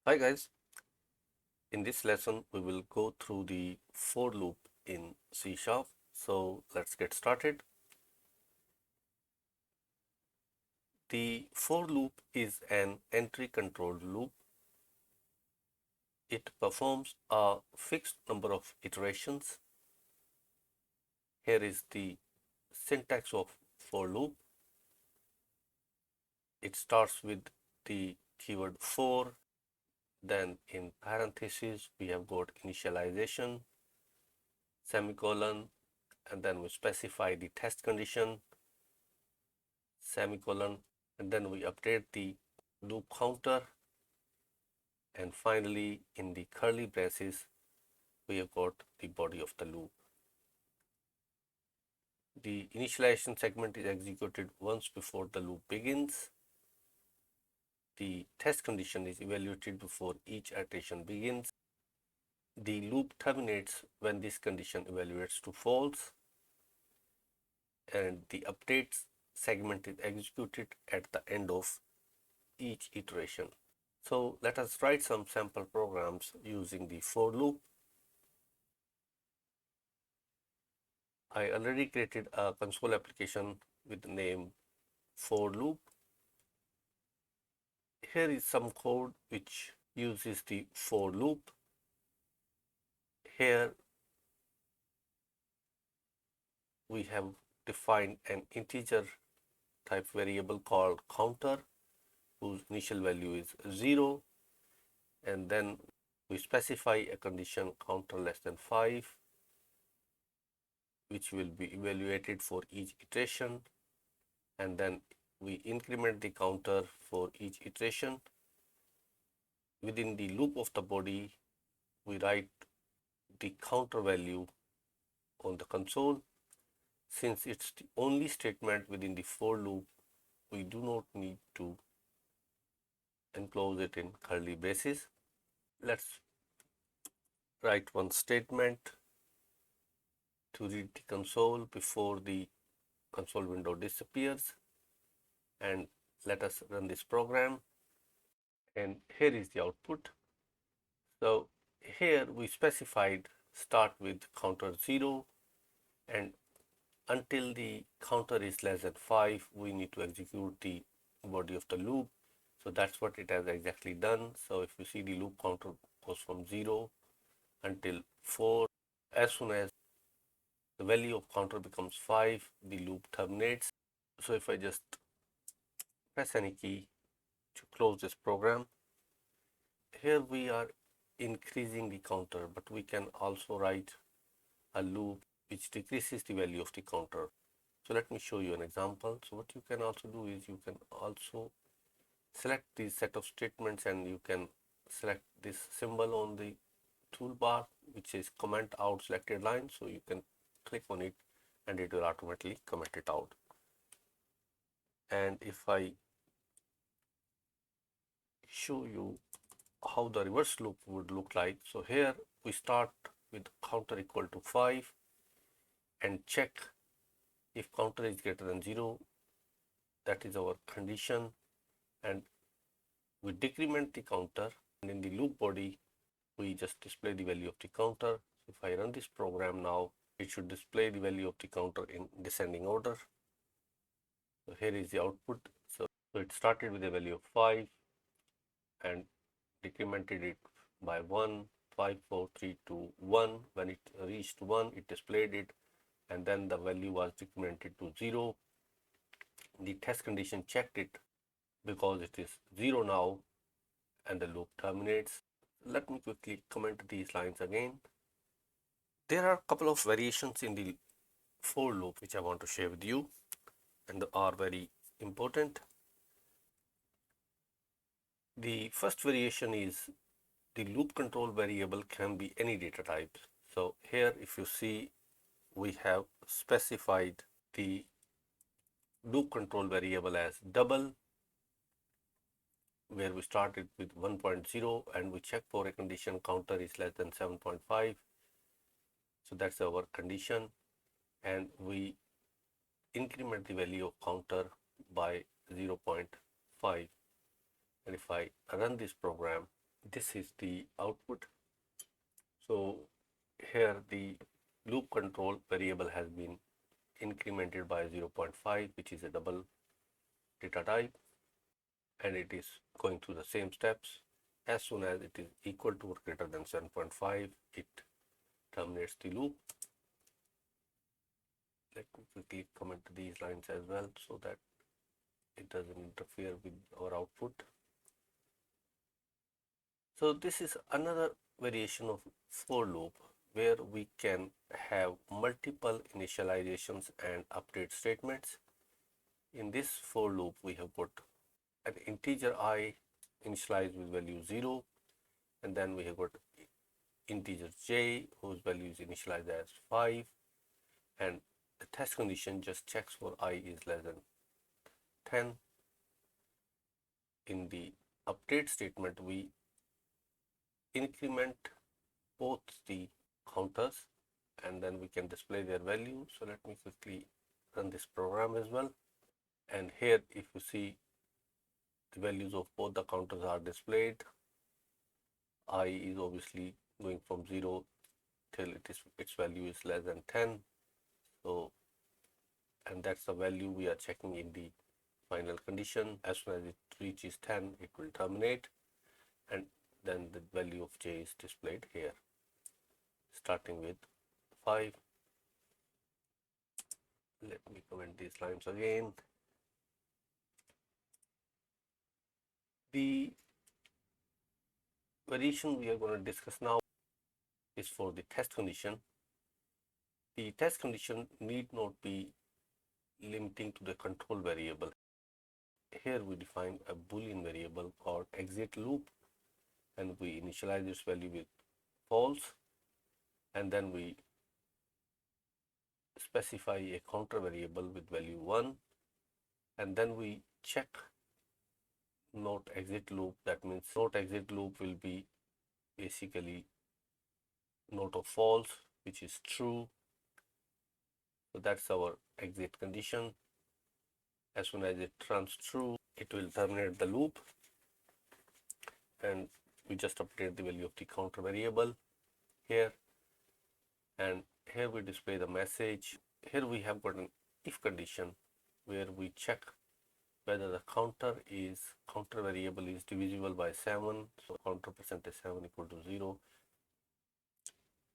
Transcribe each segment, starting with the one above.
Hi guys, in this lesson we will go through the for loop in C Sharp. So let's get started. The for loop is an entry controlled loop. It performs a fixed number of iterations. Here is the syntax of for loop. It starts with the keyword for, then in parentheses we have got initialization, semicolon, and then we specify the test condition, semicolon, and then we update the loop counter, and finally in the curly braces we have got the body of the loop. The initialization segment is executed once before the loop begins. The test condition is evaluated before each iteration begins. The loop terminates when this condition evaluates to false, and the updates segment is executed at the end of each iteration. So let us write some sample programs using the for loop. I already created a console application with the name for loop. Here is some code which uses the for loop. Here we have defined an integer type variable called counter, whose initial value is 0, and then we specify a condition counter less than 5, which will be evaluated for each iteration, and then we increment the counter for each iteration. Within the loop of the body, we write the counter value on the console. Since it's the only statement within the for loop, we do not need to enclose it in curly braces. Let's write one statement to read the console before the console window disappears, and let us run this program, and here is the output. So here we specified start with counter 0, and until the counter is less than 5 we need to execute the body of the loop. So that's what it has exactly done. So if you see, the loop counter goes from 0 until 4. As soon as the value of counter becomes 5, the loop terminates. So if I just press any key to close this program, here we are increasing the counter, but we can also write a loop which decreases the value of the counter. So let me show you an example. So what you can also do is you can also select this set of statements, and you can select this symbol on the toolbar which is comment out selected line. So you can click on it and it will automatically comment it out. And if I show you how the reverse loop would look like, so here we start with counter equal to 5 and check if counter is greater than 0, that is our condition, and we decrement the counter, and in the loop body we just display the value of the counter. So if I run this program now, it should display the value of the counter in descending order. So here is the output. So it started with a value of 5 and decremented it by 1, 5, 4, 3, 2, 1. When it reached 1, it displayed it, and then the value was decremented to 0. The test condition checked it because it is 0 now, and the loop terminates. Let me quickly comment these lines again. There are a couple of variations in the for loop which I want to share with you and are very important. The first variation is the loop control variable can be any data type. So here if you see, we have specified the loop control variable as double, where we started with 1.0 and we check for a condition counter is less than 7.5. So that's our condition, and we increment the value of counter by 0.5. And if I run this program, this is the output. So here the loop control variable has been incremented by 0.5, which is a double data type, and it is going through the same steps. As soon as it is equal to or greater than 7.5, it terminates the loop. Let me quickly comment these lines as well so that it doesn't interfere with our output. So this is another variation of for loop where we can have multiple initializations and update statements. In this for loop, we have got an integer I initialized with value 0, and then we have got integer j whose value is initialized as 5, and the test condition just checks for I is less than 10. In the update statement, we increment both the counters and then we can display their value. So let me quickly run this program as well. And here, if you see, the values of both the counters are displayed. I is obviously going from 0 till its value is less than 10. So, and that's the value we are checking in the final condition. As soon as it reaches 10, it will terminate, and then the value of j is displayed here, starting with 5. Let me comment these lines again. The variation we are going to discuss now is for the test condition. The test condition need not be limiting to the control variable. Here we define a Boolean variable called exit loop, and we initialize its value with false, and then we specify a counter variable with value 1, and then we check not exit loop. That means not exit loop will be basically not of false, which is true. So that's our exit condition. As soon as it runs true, it will terminate the loop, and we just update the value of the counter variable here, and here we display the message. Here we have got an if condition where we check whether the counter variable is divisible by 7. So counter percentage 7 equal to 0.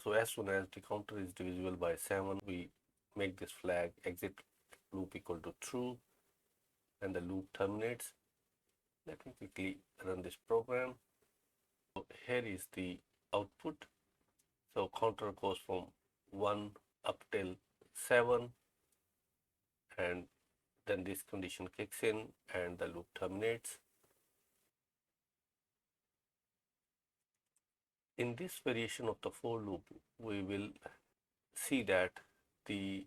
So as soon as the counter is divisible by 7, we make this flag exit loop equal to true, and the loop terminates. Let me quickly run this program. So here is the output. So counter goes from 1 up till 7, and then this condition kicks in and the loop terminates. In this variation of the for loop, we will see that the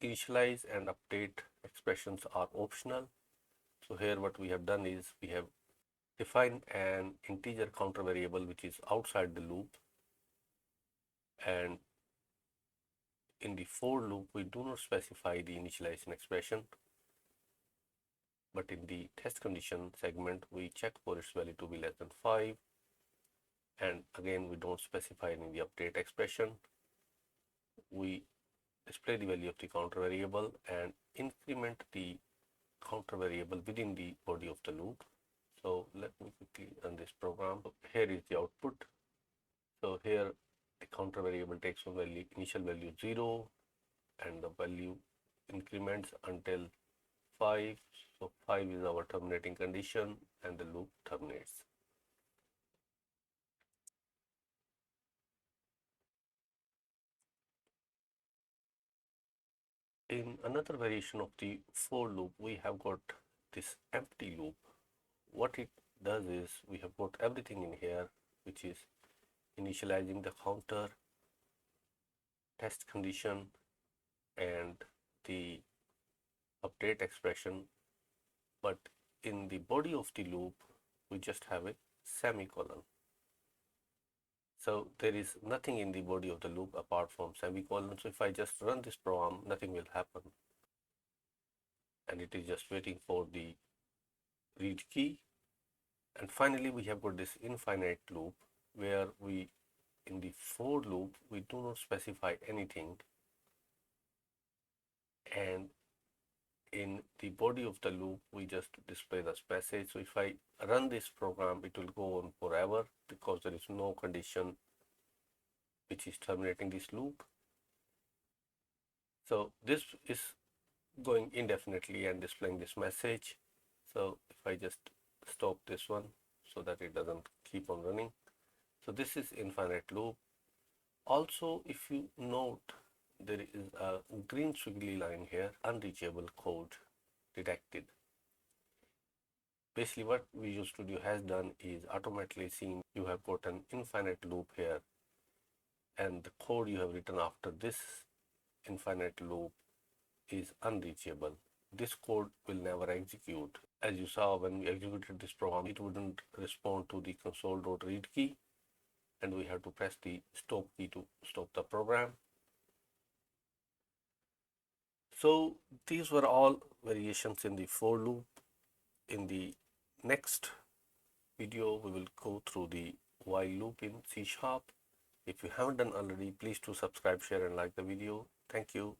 initialize and update expressions are optional. So here what we have done is we have defined an integer counter variable which is outside the loop, and in the for loop we do not specify the initialization expression, but in the test condition segment we check for its value to be less than 5, and again we don't specify in the update expression. We display the value of the counter variable and increment the counter variable within the body of the loop. So let me quickly run this program. So here is the output. So here the counter variable takes from value initial value 0, and the value increments until 5. So 5 is our terminating condition, and the loop terminates. In another variation of the for loop, we have got this empty loop. What it does is we have got everything in here, which is initializing the counter, test condition, and the update expression, but in the body of the loop we just have a semicolon. So there is nothing in the body of the loop apart from semicolon. So if I just run this program, nothing will happen, and it is just waiting for the read key. And finally, we have got this infinite loop where we, in the for loop, we do not specify anything, and in the body of the loop, we just display this message. So if I run this program, it will go on forever because there is no condition which is terminating this loop. So this is going indefinitely and displaying this message. So if I just stop this one so that it doesn't keep on running. So this is infinite loop. Also, if you note, there is a green squiggly line here, unreachable code detected. Basically what Visual Studio has done is automatically seen you have got an infinite loop here, and the code you have written after this infinite loop is unreachable. This code will never execute. As you saw, when we executed this program, it wouldn't respond to the console.read key, and we have to press the stop key to stop the program. So these were all variations in the for loop. In the next video, we will go through the while loop in C#. If you haven't done already, please do subscribe, share, and like the video. Thank you.